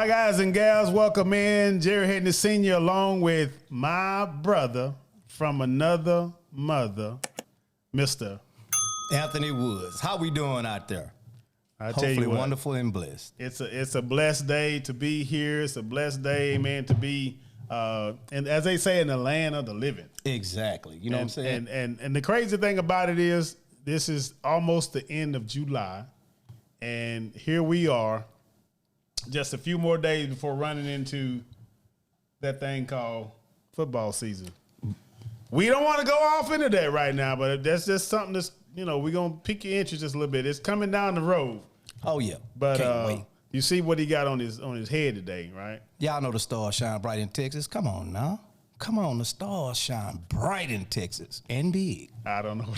Hi, guys and gals. Welcome in. Jerry Hayden Sr. along with my brother from another mother, Mr. Anthony Woods. How we doing out there? Hopefully Hopefully wonderful and blessed. It's a blessed day to be here. It's a blessed day, man, to be, and as they say, in the land of the living. Exactly. You know what I'm saying? And the crazy thing about it is this is almost the end of July, and here we are, just a few more days before running into that thing called football season. We don't want to go off into that right now, but that's just something that's, we're going to pique your interest just a little bit. It's coming down the road. Oh, yeah. But Can't wait. You see what he got on his head today, right? Y'all know the stars shine bright in Texas. Come on now. Come on, the stars shine bright in Texas and big. I don't know.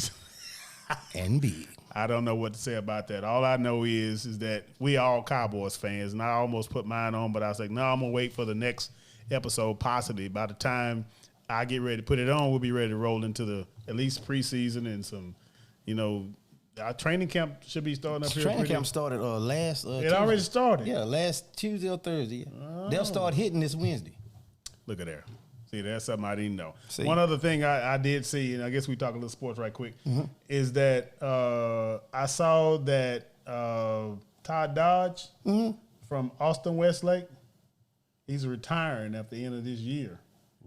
And big. I don't know what to say about that. All I know is that we all Cowboys fans, and I almost put mine on, but I was like, no, I'm going to wait for the next episode, possibly. By the time I get ready to put it on, we'll be ready to roll into the at least preseason and some, our training camp should be starting up here. Training camp started last It Tuesday. already started? Yeah, last Tuesday or Thursday. Oh. They'll start hitting this Wednesday. Look at there. See, that's something I didn't know. See? One other thing I did see, and I guess we talk a little sports right quick, is that I saw that Todd Dodge from Austin Westlake, he's retiring at the end of this year.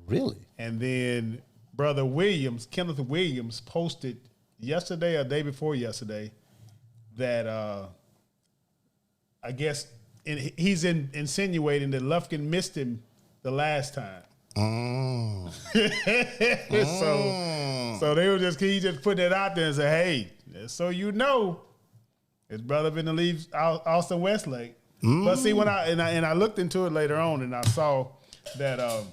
Really? And then Brother Williams, Kenneth Williams, posted yesterday or day before yesterday that I guess he's insinuating that Lufkin missed him the last time. Mm. So he just put that out there and said, hey, so his brother been to leave Austin Westlake. But see, when I looked into it later on, and I saw that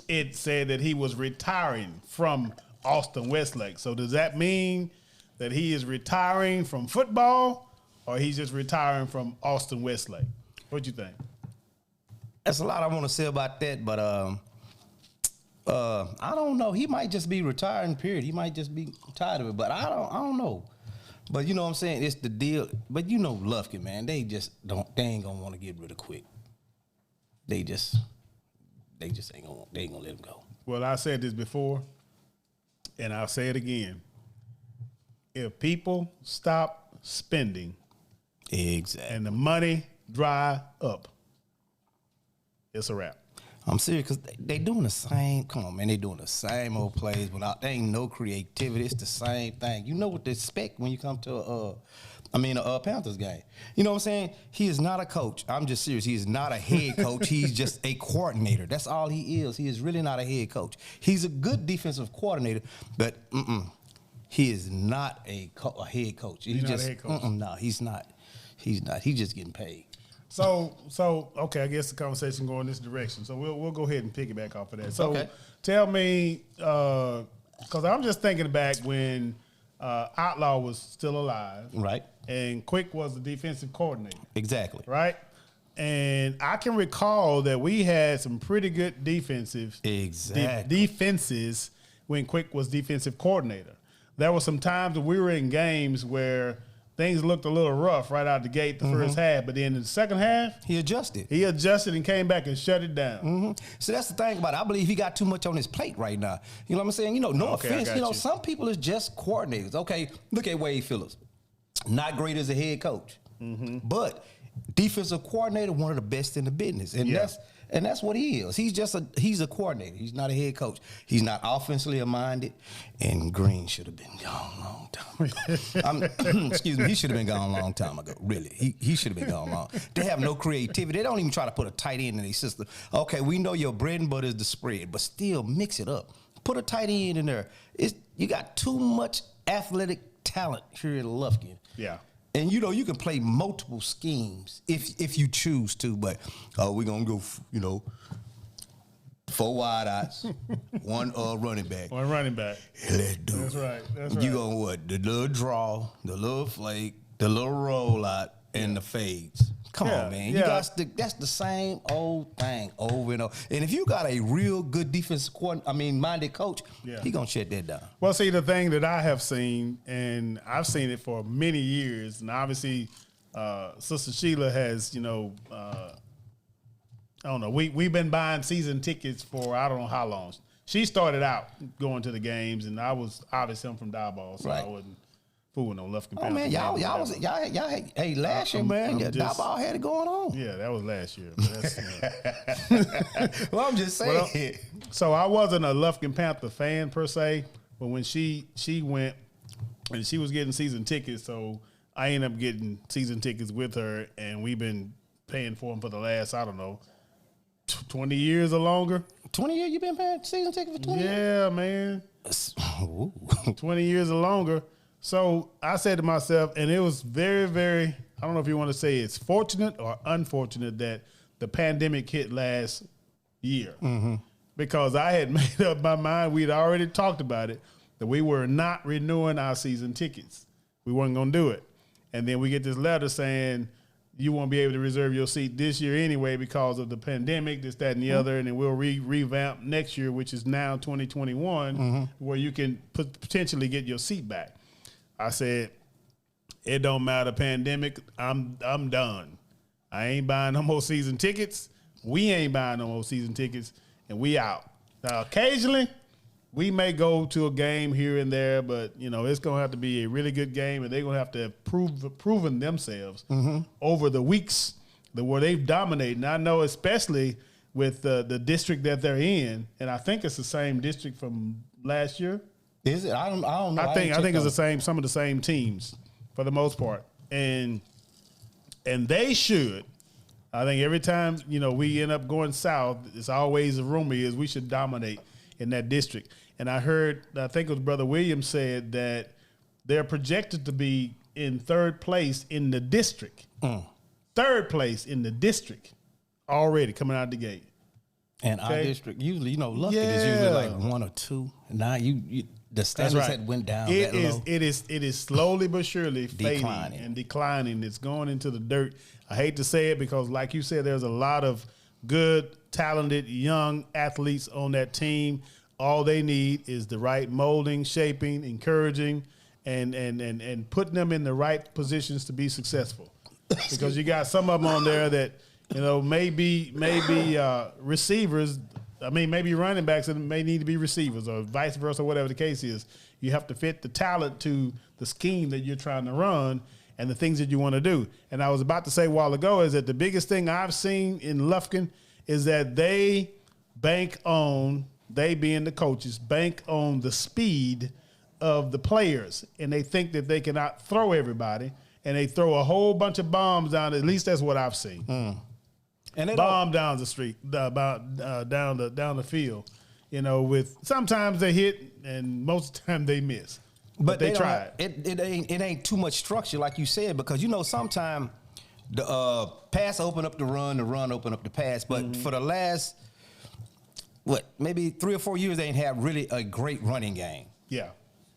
it said that he was retiring from Austin Westlake. So does that mean that he is retiring from football, or he's just retiring from Austin Westlake? What you think? That's a lot I want to say about that, but I don't know. He might just be retiring, period. He might just be tired of it, but I don't know. But you know what I'm saying? It's the deal. But Lufkin, man, they ain't gonna want to get rid of quick. They just ain't gonna let him go. Well, I said this before, and I'll say it again. If people stop spending, exactly, and the money dry up, it's a wrap. I'm serious, because they doing the same. Come on, man, they doing the same old plays without. There ain't no creativity. It's the same thing. You know what to expect when you come to a Panthers game. You know what I'm saying? He is not a coach. I'm just serious. He is not a head coach. He's just a coordinator. That's all he is. He is really not a head coach. He's a good defensive coordinator, but he is not a head coach. He's not a head coach. No, he's not. He's not. He's just getting paid. So okay, I guess the conversation going this direction. So we'll go ahead and piggyback off of that. So okay. Tell me, because I'm just thinking back when Outlaw was still alive, right? And Quick was the defensive coordinator, exactly, right? And I can recall that we had some pretty good defenses when Quick was defensive coordinator. There were some times that we were in games where things looked a little rough right out the gate the first half, but then in the second half, he adjusted. And came back and shut it down. So that's the thing about it. I believe he got too much on his plate right now. You know what I'm saying? No offense. Some people is just coordinators. Okay, look at Wade Phillips. Not great as a head coach, but defensive coordinator, one of the best in the business, and that's what he is. He's a coordinator. He's not a head coach. He's not offensively minded. And Green should have been gone a long time ago. Excuse me. He should have been gone a long time ago. Really, he should have been gone long. They have no creativity. They don't even try to put a tight end in their system. Okay, we know your bread and butter is the spread, but still mix it up. Put a tight end in there. You got too much athletic talent here at Lufkin. Yeah. And you can play multiple schemes if you choose to, but we're gonna go, 4 wide outs, one running back. One running back. Let's do it. That's right. You gonna what? The little draw, the little flake, the little rollout, and the fades. Come on, man. You got that's the same old thing over and over. And if you got a real good defensive minded coach, he gonna shut that down. Well, see, the thing that I have seen, and I've seen it for many years, and obviously Sister Sheila has, I don't know. We've been buying season tickets for I don't know how long. She started out going to the games, and I was obviously I'm from Diboll, so I wasn't fooling no Lufkin. Oh man, y'all hey last year, man, Diboll had it going on. Yeah, that was last year. But that's, well, I'm just saying. So I wasn't a Lufkin Panther fan per se, but when she went and she was getting season tickets, so I ended up getting season tickets with her, and we've been paying for them for the last, I don't know, 20 years or longer. 20 years you been paying season tickets for 20 years? Yeah, man. 20 years or longer. So I said to myself, and it was very, very, I don't know if you want to say it's fortunate or unfortunate that the pandemic hit last year. Mm-hmm. Because I had made up my mind, we'd already talked about it, that we were not renewing our season tickets. We weren't going to do it. And then we get this letter saying, you won't be able to reserve your seat this year anyway because of the pandemic, this, that, and the other, and then we'll revamp next year, which is now 2021, where you can potentially get your seat back. I said, it don't matter, pandemic, I'm done. I ain't buying no more season tickets. We ain't buying no more season tickets, and we out. Now, occasionally, we may go to a game here and there, but, you know, it's going to have to be a really good game, and they're going to have to have proven themselves over the weeks where they've dominated. And I know especially with the district that they're in, and I think it's the same district from last year. Is it? I don't know. I think it's the same, some of the same teams for the most part. And they should. I think every time, you know, we end up going south, it's always a rumor is we should dominate in that district. And I heard, I think it was Brother Williams said that they're projected to be in third place in the district. Third place in the district already coming out the gate. And our district, usually, you know, Lufkin is usually like 1 or 2. Now the standards had went down that low. It is slowly but surely fading and declining. It's going into the dirt. I hate to say it because, like you said, there's a lot of good, talented, young athletes on that team. All they need is the right molding, shaping, encouraging, and putting them in the right positions to be successful. Because you got some of them on there that, you know, maybe receivers. I mean, maybe running backs that may need to be receivers or vice versa, whatever the case is. You have to fit the talent to the scheme that you're trying to run and the things that you want to do. And I was about to say a while ago is that the biggest thing I've seen in Lufkin is that they bank on, they being the coaches, bank on the speed of the players. And they think that they can out-throw everybody, and they throw a whole bunch of bombs down. At least that's what I've seen. And they bomb down the street, down the field. You know, with sometimes they hit and most of the time they miss. But they tried. It ain't too much structure like you said, because you know sometimes the pass open up the run open up the pass. But for the last maybe 3 or 4 years they ain't had really a great running game. Yeah.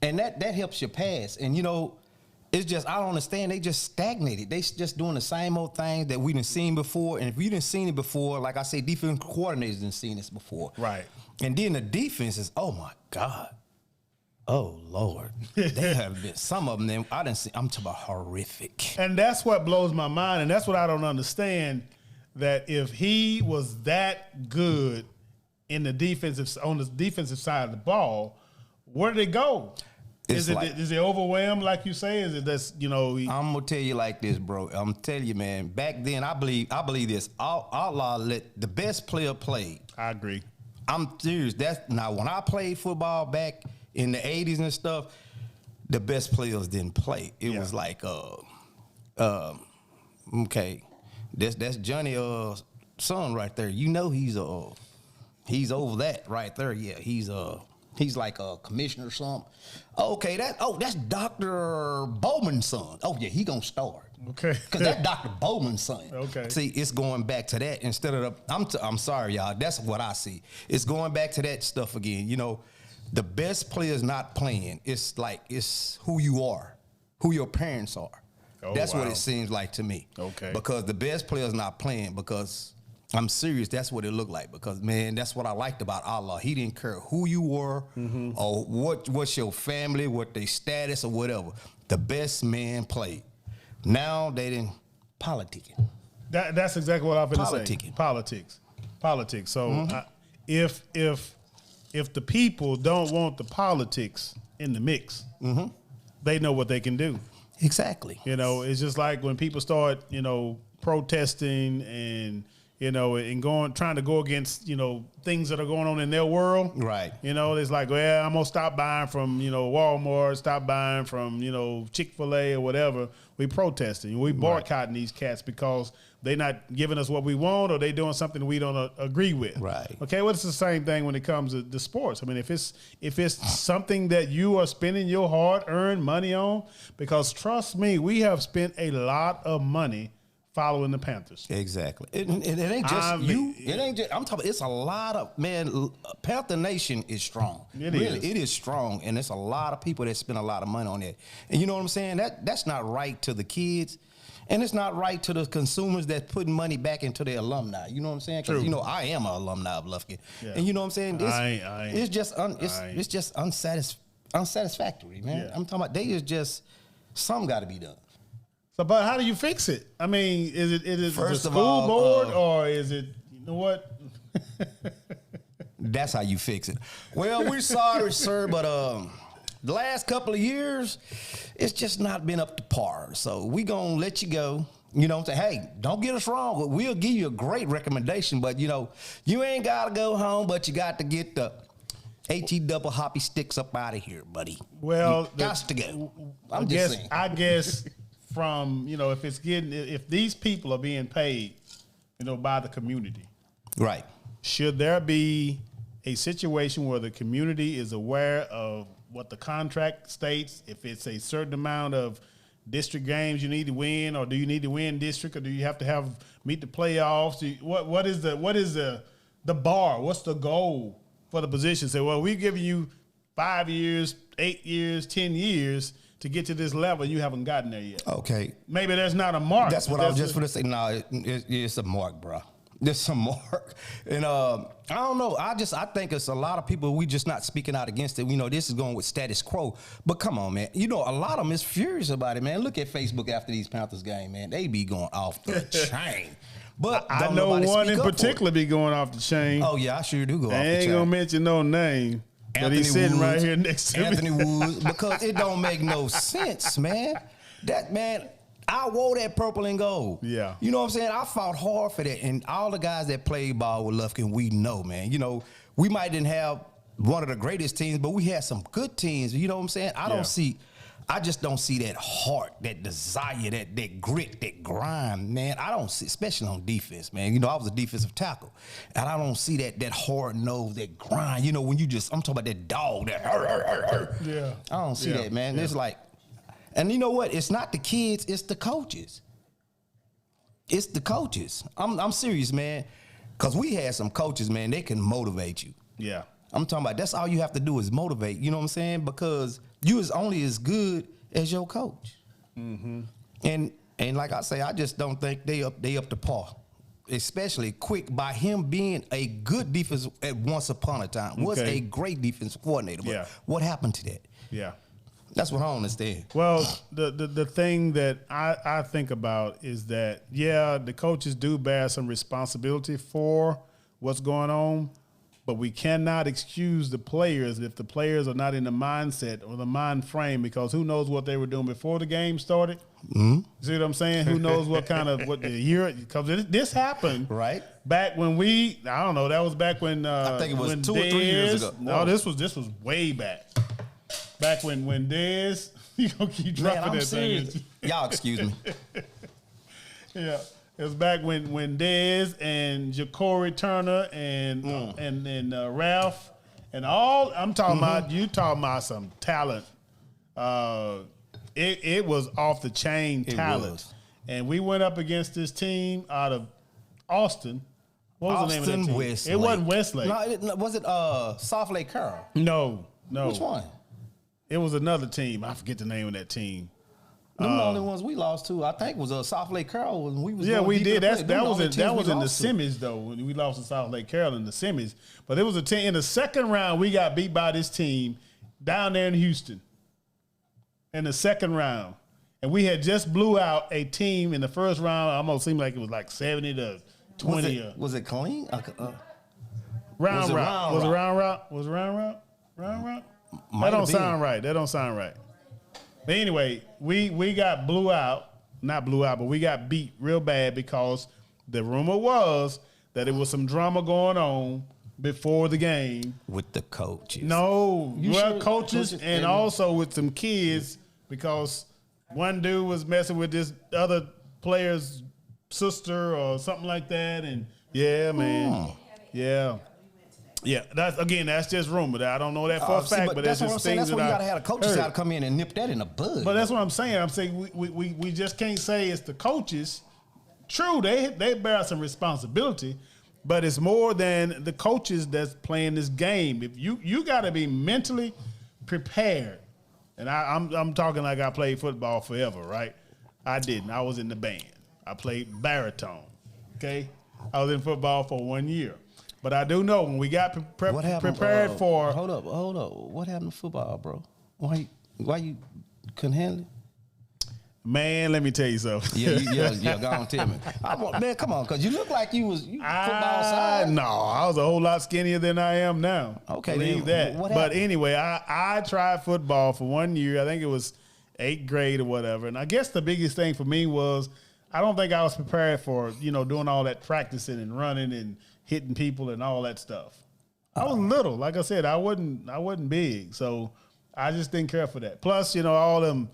And that helps your pass. And you know, it's just, I don't understand. They just stagnated. They just doing the same old thing that we done seen before. And if you done seen it before, like I say, defense coordinators done seen this before. Right. And then the defense is, oh my God. Oh Lord. They have been, some of them, I didn't see, I'm talking about horrific. And that's what blows my mind. And that's what I don't understand, that if he was that good on the defensive side of the ball, where did they go? Is it overwhelmed, like you say? Is it that's, you know? I'm gonna tell you like this, bro. I'm telling you, man. Back then, I believe this. Allah let the best player play. I agree. I'm serious. Now when I played football back in the '80s and stuff, the best players didn't play. It was like, okay, that's Johnny son right there. You know he's over that right there. Yeah, he's like a commissioner or something. Okay, that's Dr. Bowman's son. Oh yeah, he gonna start. Okay, because that's Dr. Bowman's son. Okay, see, it's going back to that instead of I'm sorry, y'all. That's what I see. It's going back to that stuff again. You know, the best players not playing. It's like it's who you are, who your parents are. Oh, that's what it seems like to me. Okay, because the best players not playing because. I'm serious. That's what it looked like because, man, that's what I liked about Allah. He didn't care who you were or what's your family, what their status or whatever. The best man played. Now they didn't politicking. That's exactly what I've been saying. Politicking. Politics. Politics. So if the people don't want the politics in the mix, they know what they can do. Exactly. You know, it's just like when people start, protesting and trying to go against, things that are going on in their world. Right. It's like, well, I'm gonna stop buying from, Walmart, stop buying from, Chick-fil-A or whatever. We protesting, we boycotting these cats because they're not giving us what we want, or they doing something we don't agree with. Right. Okay. Well, it's the same thing when it comes to the sports. I mean, if it's something that you are spending your hard-earned money on, because trust me, we have spent a lot of money following the Panthers. Exactly. It ain't just you. It ain't just, I'm talking, it's a lot of, man, Panther Nation is strong. It is strong. And it's a lot of people that spend a lot of money on it. And you know what I'm saying? That's not right to the kids. And it's not right to the consumers that's putting money back into their alumni. You know what I'm saying? Because, I am an alumni of Lufkin. Yeah. And you know what I'm saying? It's just unsatisfactory, man. Yeah. I'm talking about something got to be done. So, but how do you fix it? I mean, is it the school board, or is it, what? That's how you fix it. Well, we're sorry, sir, but the last couple of years, it's just not been up to par. So we gonna let you go. You know what I'm saying? Hey, don't get us wrong. We'll give you a great recommendation, but you ain't gotta go home, but you got to get the HE double hoppy sticks up out of here, buddy. Well, got to go. I'm just saying. I guess from, if these people are being paid, by the community. Right. Should there be a situation where the community is aware of what the contract states? If it's a certain amount of district games you need to win, or do you need to win district, or do you have to meet the playoffs? What is the bar? What's the goal for the position? Say, well, we're giving you 5 years, 8 years, 10 years to get to this level. You haven't gotten there yet. Okay. Maybe there's not a mark. That's what I was just going to say. No, it's a mark, bro. There's a mark. And I don't know. I think it's a lot of people, we just not speaking out against it. This is going with status quo. But come on, man. A lot of them is furious about it, man. Look at Facebook after these Panthers game, man. They be going off the chain. But I know one in particular be going off the chain. Oh, yeah, I sure do go off the chain. I ain't going to mention no name. But he's sitting right here next to Anthony Woods, because it don't make no sense, man. I wore that purple and gold. Yeah. You know what I'm saying? I fought hard for that. And all the guys that played ball with Lufkin, we know, man. We might didn't have one of the greatest teams, but we had some good teams. You know what I'm saying? I just don't see that heart, that desire, that grit, that grind, man. I don't see, especially on defense, man. I was a defensive tackle, and I don't see that hard nose, that grind. When I'm talking about that dog, that yeah. I don't see that, man. Yeah. It's like, and you know what? It's not the kids, it's the coaches. It's the coaches. I'm serious, man, because we had some coaches, man. They can motivate you. Yeah. I'm talking about that's all you have to do is motivate. You know what I'm saying? Because you is only as good as your coach. Mm-hmm. And like I say, I just don't think they up to par. Especially Quick, by him being a good defense at once upon a time, was a great defensive coordinator. But what happened to that? Yeah. That's what I don't understand. Well, the thing that I think about is that, the coaches do bear some responsibility for what's going on. But we cannot excuse the players if the players are not in the mindset or the mind frame, because who knows what they were doing before the game started. Mm-hmm. See what I'm saying? Who knows what the year, because this happened right back when I don't know, that was back when I think it was 2 or 3 years ago. No, this was way back. Back when Dez, you gonna keep dropping that thing. Y'all excuse me. Yeah. It was back when Dez and Ja'Cory Turner and Ralph and all. I'm talking about, you talking about some talent. It was off the chain talent. And we went up against this team out of Austin. What was the name of that team? Westlake. It wasn't Westlake. No, was it South Lake Carroll? No. Which one? It was another team. I forget the name of that team. Them the only ones we lost to, I think, was South Lake Carroll when we was. Yeah, we did. That was in the semis though. When we lost to South Lake Carroll in the semis, but it was a team in the second round. We got beat by this team down there in Houston in the second round, and we had just blew out a team in the first round. Almost seemed like it was like 70-20 20. Was it clean? Round Rock. Was it Round Rock? Was it Round Rock? Round Rock? That don't sound right. That don't sound right. But anyway, we got not blew out, but we got beat real bad because the rumor was that it was some drama going on before the game. With the coaches. No, coaches and also with some kids because one dude was messing with this other player's sister or something like that. And yeah, man. Yeah. Yeah, that's just rumor. I don't know that for a fact, but that's just things that's that why you gotta have the coaches got to come in and nip that in the bud. But that's what I'm saying. I'm saying we just can't say it's the coaches. True, they bear some responsibility, but it's more than the coaches that's playing this game. If you got to be mentally prepared, and I'm talking like I played football forever, right? I didn't. I was in the band. I played baritone. Okay, I was in football for 1 year. But I do know when we got prepared for. Hold up. What happened to football, bro? Why you couldn't handle it? Man, let me tell you something. Yeah. Go on, tell me. Man, come on, because you look like you football size. No, I was a whole lot skinnier than I am now. Okay, believe that. But anyway, I tried football for 1 year. I think it was 8th grade or whatever. And I guess the biggest thing for me was I don't think I was prepared for doing all that practicing and running and hitting people and all that stuff. I was little. Like I said, I wasn't big. So I just didn't care for that. Plus, all them,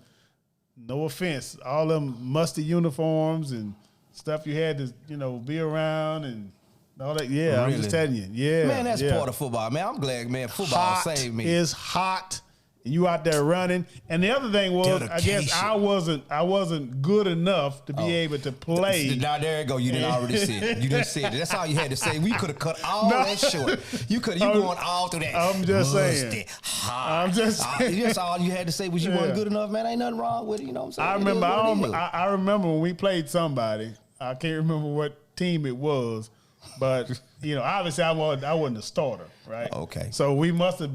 no offense, all them musty uniforms and stuff you had to, be around and all that. Yeah, really? I'm just telling you. Yeah. Man, that's part of football, man. I'm glad, man, football saved me. It's hot. You out there running, and the other thing was, dedication. I guess I wasn't good enough to be able to play. Now there you go. You didn't already see it. You didn't see it. That's all you had to say. We could have cut all that short. You going all through that. I'm just saying. I'm just saying. That's all you had to say was you weren't good enough, man. Ain't nothing wrong with it. You know what I'm saying? I remember when we played somebody. I can't remember what team it was, but obviously I wasn't a starter, right? Okay. So we must have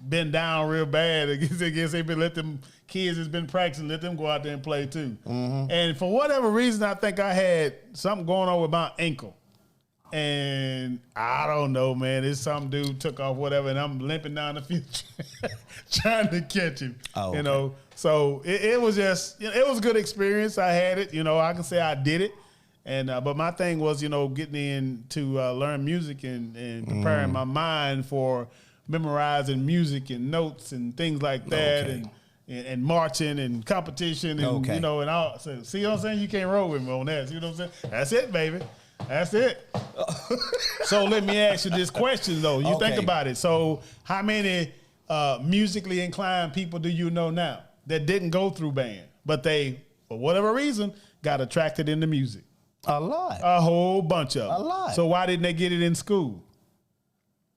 been down real bad against they been let them kids that's been practicing, let them go out there and play too. Mm-hmm. And for whatever reason, I think I had something going on with my ankle. And I don't know, man. It's some dude took off whatever, and I'm limping down the field trying to catch him. Oh, okay. So it was just it was a good experience. I had it. I can say I did it. And but my thing was getting in to learn music and preparing my mind for memorizing music and notes and things like that, and marching and competition and and all. So, see what I'm saying? You can't roll with me on that. See what I'm saying? That's it, baby. That's it. So let me ask you this question though. You think about it. So how many musically inclined people do you know now that didn't go through band, but they, for whatever reason, got attracted into music? A lot. A whole bunch of them. A lot. So why didn't they get it in school?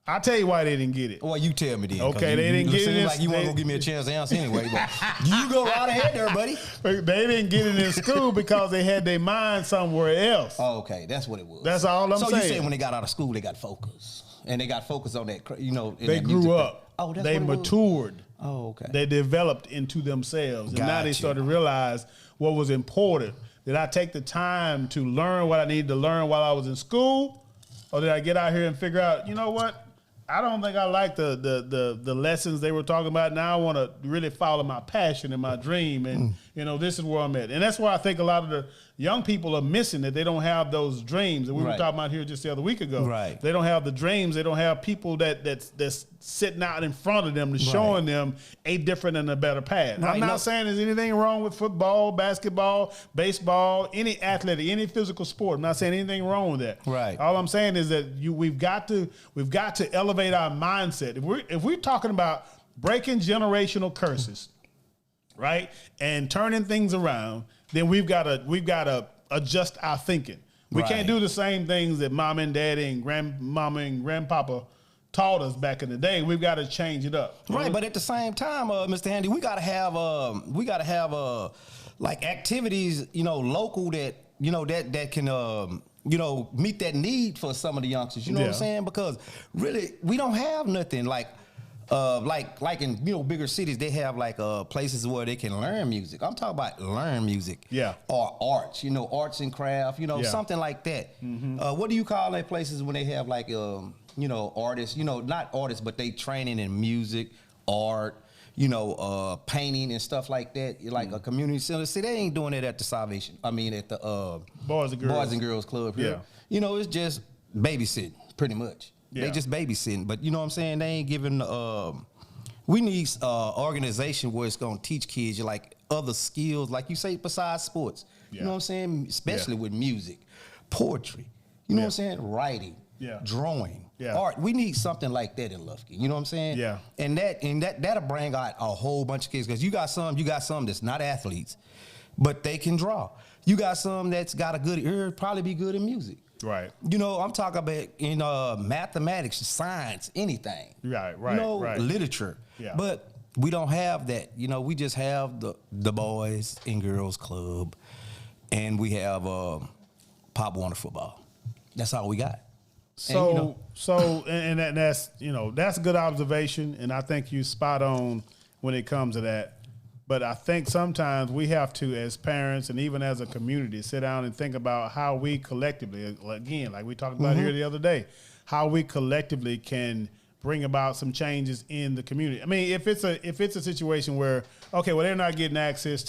I'll tell you why they didn't get it. Well, you tell me then. Okay, they didn't get it. Like you weren't gonna give me a chance to answer anyway, but you go right ahead there, buddy. They didn't get it in school because they had their mind somewhere else. Oh, okay, that's what it was. That's all I'm saying. So you said when they got out of school, they got focused, and they got focused on that. They grew up. Oh, that's they what matured. Oh, okay. They developed into themselves, and now they started to realize what was important. Did I take the time to learn what I needed to learn while I was in school, or did I get out here and figure out, what? I don't think I like the lessons they were talking about. Now I want to really follow my passion and my dream, and this is where I'm at. And that's why I think a lot of the young people are missing that they don't have those dreams. And we were talking about here just the other week ago. Right. They don't have the dreams. They don't have people that's sitting out in front of them to showing them a different and a better path. Right. I'm not saying there's anything wrong with football, basketball, baseball, any athletic, any physical sport. I'm not saying anything wrong with that. Right. All I'm saying is that we've got to elevate our mindset. If we're talking about breaking generational curses, right, and turning things around, then we've got to adjust our thinking. We can't do the same things that mom and daddy and grandmama and grandpapa taught us back in the day. We've got to change it up. Right, but at the same time, Mr. Handy, we got to have like activities, local that that can meet that need for some of the youngsters. You know what I'm saying? Because really, we don't have nothing like Like in bigger cities, they have like places where they can learn music. I'm talking about learn music, or arts, arts and craft, something like that. Mm-hmm. What do you call that places when they have like artists, not artists, but they training in music, art, painting and stuff like that, like a community center. See, they ain't doing it at the Salvation. I mean, at the Boys and Girls Club here. Yeah. It's just babysitting, pretty much. Yeah. They just babysitting, but you know what I'm saying? They ain't giving. We need organization where it's gonna teach kids like other skills, like you say, besides sports. Yeah. You know what I'm saying? Especially with music, poetry. You know what I'm saying? Writing, drawing, art. We need something like that in Lufkin. You know what I'm saying? Yeah. And that'll bring out a whole bunch of kids, because you got some that's not athletes, but they can draw. You got some that's got a good ear, probably be good in music. Right. I'm talking about mathematics, science, anything. Right. Literature. Yeah. But we don't have that. We just have the Boys and Girls Club, and we have Pop Warner football. That's all we got. And that's that's a good observation, and I think you spot on when it comes to that. But I think sometimes we have to, as parents and even as a community, sit down and think about how we collectively, again, like we talked about here the other day, how we collectively can bring about some changes in the community. I mean, if it's a situation where, okay, well, they're not getting access,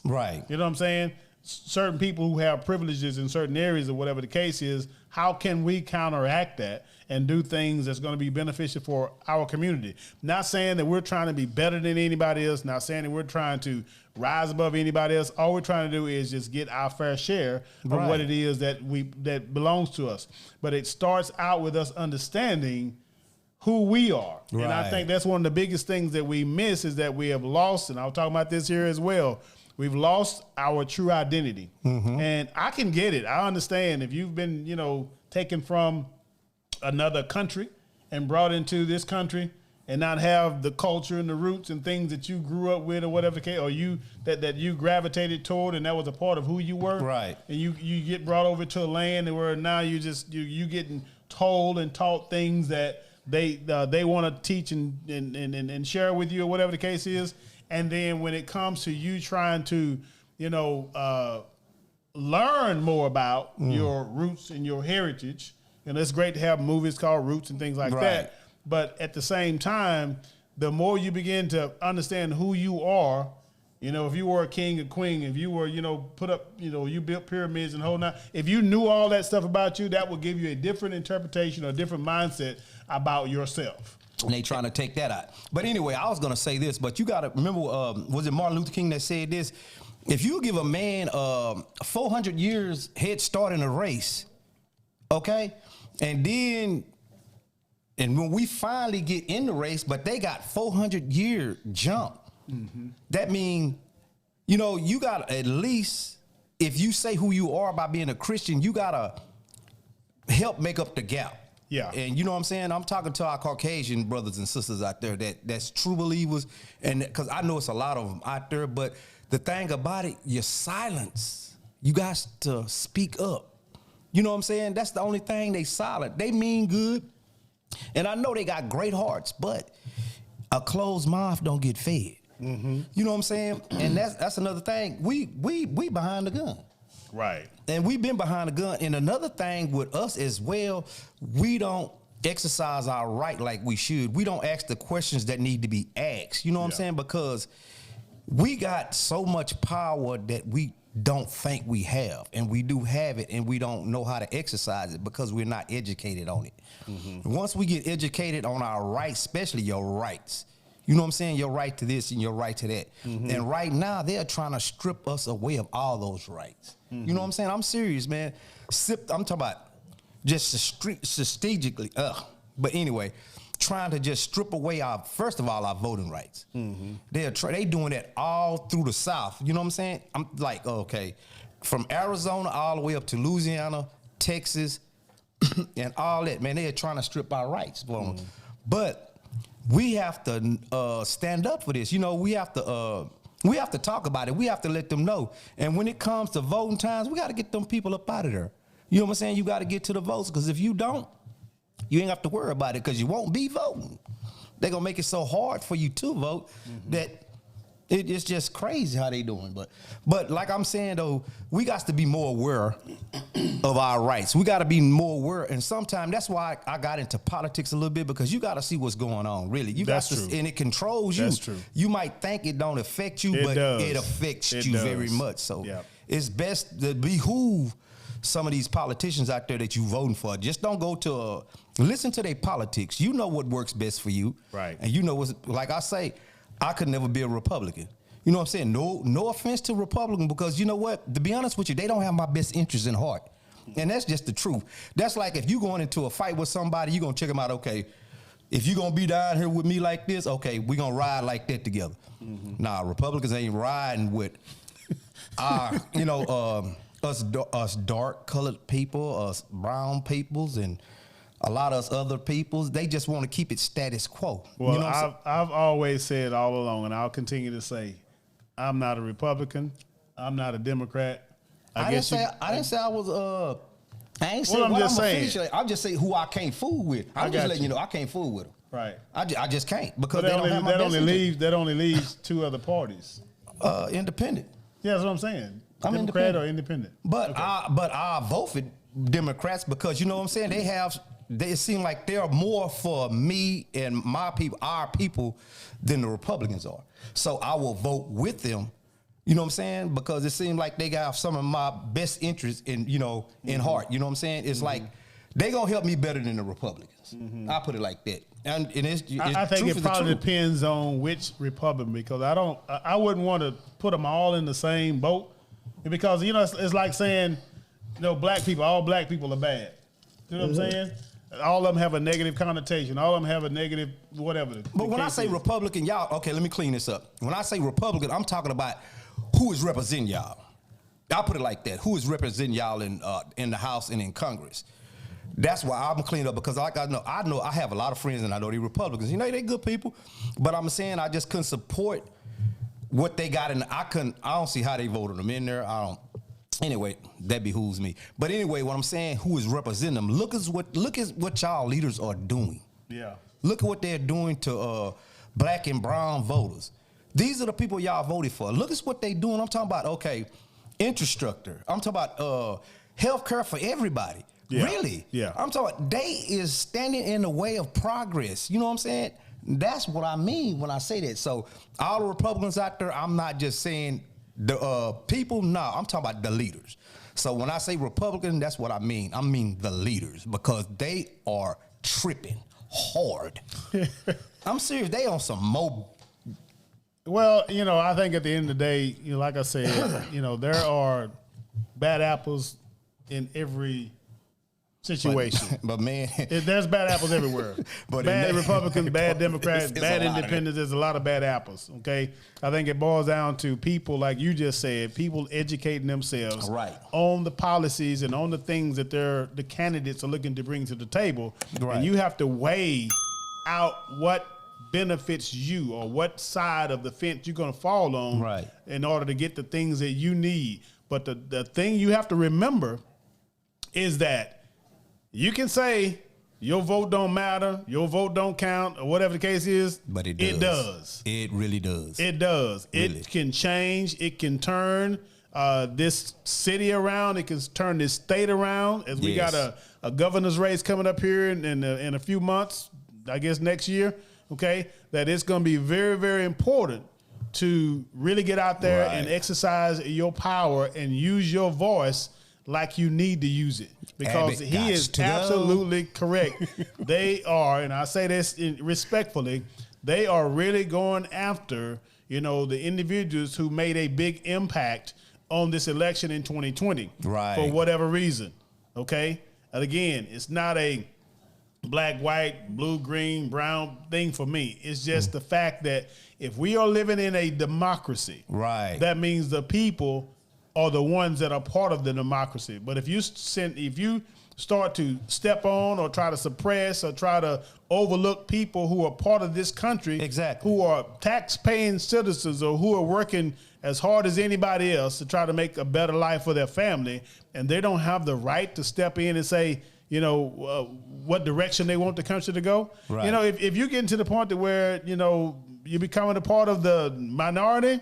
right? You know what I'm saying? Certain people who have privileges in certain areas or whatever the case is, how can we counteract that and do things that's going to be beneficial for our community? Not saying that we're trying to be better than anybody else, not saying that we're trying to rise above anybody else. All we're trying to do is just get our fair share of what it is that belongs to us. But it starts out with us understanding who we are. Right. And I think that's one of the biggest things that we miss, is that we have lost, and I'll talk about this here as well, we've lost our true identity. Mm-hmm. And I can get it. I understand if you've been, taken from another country and brought into this country and not have the culture and the roots and things that you grew up with or whatever the case, or that you gravitated toward and that was a part of who you were. Right. And you get brought over to a land where now you getting told and taught things that they want to teach and share with you or whatever the case is. And then when it comes to you trying to, learn more about your roots and your heritage, and it's great to have movies called Roots and things like that. But at the same time, the more you begin to understand who you are, if you were a king or queen, if you were, put up, you built pyramids and whole nine, if you knew all that stuff about you, that would give you a different interpretation or a different mindset about yourself. And they trying to take that out. But anyway, I was going to say this, but you got to remember, was it Martin Luther King that said this? If you give a man 400 years head start in a race, okay, and when we finally get in the race, but they got 400-year jump, that means, you got to at least, if you say who you are by being a Christian, you got to help make up the gap. Yeah. And you know what I'm saying? I'm talking to our Caucasian brothers and sisters out there that's true believers, and because I know it's a lot of them out there, but the thing about it, your silence, you got to speak up. You know what I'm saying? That's the only thing they silent. They mean good, and I know they got great hearts, but a closed mouth don't get fed. Mm-hmm. You know what I'm saying? And that's another thing. We behind the gun. Right. And we've been behind the gun. And another thing with us as well, we don't exercise our right like we should. We don't ask the questions that need to be asked. You know what I'm saying? Because we got so much power that we don't think we have. And we do have it, and we don't know how to exercise it because we're not educated on it. Mm-hmm. Once we get educated on our rights, especially your rights, you know what I'm saying? Your right to this and your right to that. Mm-hmm. And right now, they're trying to strip us away of all those rights. Mm-hmm. You know what I'm saying? I'm serious, man. I'm talking about just strategically, but anyway, trying to just strip away first of all, our voting rights. Mm-hmm. They doing that all through the South. You know what I'm saying? I'm like, okay, from Arizona all the way up to Louisiana, Texas, and all that, man, they're trying to strip our rights. Mm-hmm. But we have to stand up for this. We have to talk about it. We have to let them know. And when it comes to voting times, we got to get them people up out of there. You know what I'm saying? You got to get to the votes, because if you don't, you ain't have to worry about it because you won't be voting. They're going to make it so hard for you to vote that it's just crazy how they doing. But like I'm saying, though, we got to be more aware of our rights. We got to be more aware. And sometimes that's why I got into politics a little bit, because you got to see what's going on, really. You got to, and it controls you. That's true. You might think it don't affect you, but it affects you very much. So it's best to behoove some of these politicians out there that you voting for. Just don't go to listen to their politics. You know what works best for you. Right. And you know what's, like I say, I could never be a Republican. You know what I'm saying? No offense to Republican, because you know what? To be honest with you, they don't have my best interest in heart. And that's just the truth. That's like if you going into a fight with somebody, you're going to check them out, okay, if you're going to be down here with me like this, okay, we're going to ride like that together. Nah, Republicans ain't riding with our, you know, us dark colored people, us brown peoples, and a lot of us other peoples. They just want to keep it status quo. Well, you know I've always said all along, and I'll continue to say, I'm not a Republican. I'm not a Democrat. I didn't say I was. I ain't saying what I'm saying. I'm just saying who I can't fool with. I'm just letting you know I can't fool with them. Right. I just can't, because they don't have my best interest. That only leaves two other parties. Independent. Yeah, that's what I'm saying. I'm Democrat or independent. But okay. I vote for Democrats because you know what I'm saying. They seem like they're more for me and my people, our people, than the Republicans are. So I will vote with them. You know what I'm saying? Because it seems like they got some of my best interests in in heart. You know what I'm saying? It's like they gonna help me better than the Republicans. I put it like that. And I think it probably depends on which Republican, because I wouldn't want to put them all in the same boat, because it's like saying black people, all black people are bad. You know what I'm saying? All of them have a negative connotation. All of them have a negative whatever. But when I say Republican, y'all, okay, let me clean this up. When I say Republican, I'm talking about who is representing y'all. I'll put it like that. Who is representing y'all in the House and in Congress? That's why I'm cleaning up, because I know I have a lot of friends, and I know they're Republicans. They good people, but I'm saying I just couldn't support what they got, and I don't see how they voted them in there. Anyway, that behooves me. But anyway, what I'm saying, who is representing them? Look at what y'all leaders are doing. Yeah. Look at what they're doing to black and brown voters. These are the people y'all voted for. Look at what they're doing. I'm talking about, okay, infrastructure. I'm talking about health care for everybody. Yeah. Really? Yeah. I'm talking about they is standing in the way of progress. You know what I'm saying? That's what I mean when I say that. So all the Republicans out there, I'm not just saying the people. No, I'm talking about the leaders. So when I say Republican, that's what I mean. I mean the leaders, because they are tripping hard. I'm serious. They on some mo. Well, I think at the end of the day, like I said, there are bad apples in every situation. But man, there's bad apples everywhere. But bad Republicans, bad Democrats, bad independents. There's a lot of bad apples. Okay, I think it boils down to people, like you just said, people educating themselves on the policies and on the things that the candidates are looking to bring to the table. Right. And you have to weigh out what benefits you, or what side of the fence you're going to fall on, in order to get the things that you need. But the thing you have to remember is that you can say your vote don't matter, your vote don't count, or whatever the case is. But it does. It does. It really does. It does. Really. It can change. It can turn this city around. It can turn this state around. As we got a governor's race coming up here in a few months, I guess next year. Okay, that it's going to be very, very important to really get out there and exercise your power and use your voice like you need to use it, because he is absolutely correct. They are, and I say this respectfully, they are really going after, the individuals who made a big impact on this election in 2020 for whatever reason. Okay. And again, it's not a black, white, blue, green, brown thing for me. It's just the fact that if we are living in a democracy, that means the people are the ones that are part of the democracy. But if you start to step on or try to suppress or try to overlook people who are part of this country, who are tax-paying citizens or who are working as hard as anybody else to try to make a better life for their family, and they don't have the right to step in and say, what direction they want the country to go. Right. If you get to the point to where, you're becoming a part of the minority,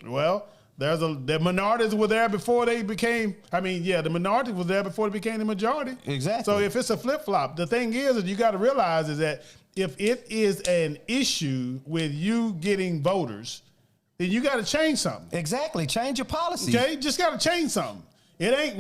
well, the minorities were there before they became, the minority was there before they became the majority. Exactly. So if it's a flip-flop, the thing is you got to realize is that if it is an issue with you getting voters, then you got to change something. Exactly. Change your policy. Okay? Just got to change something. It ain't,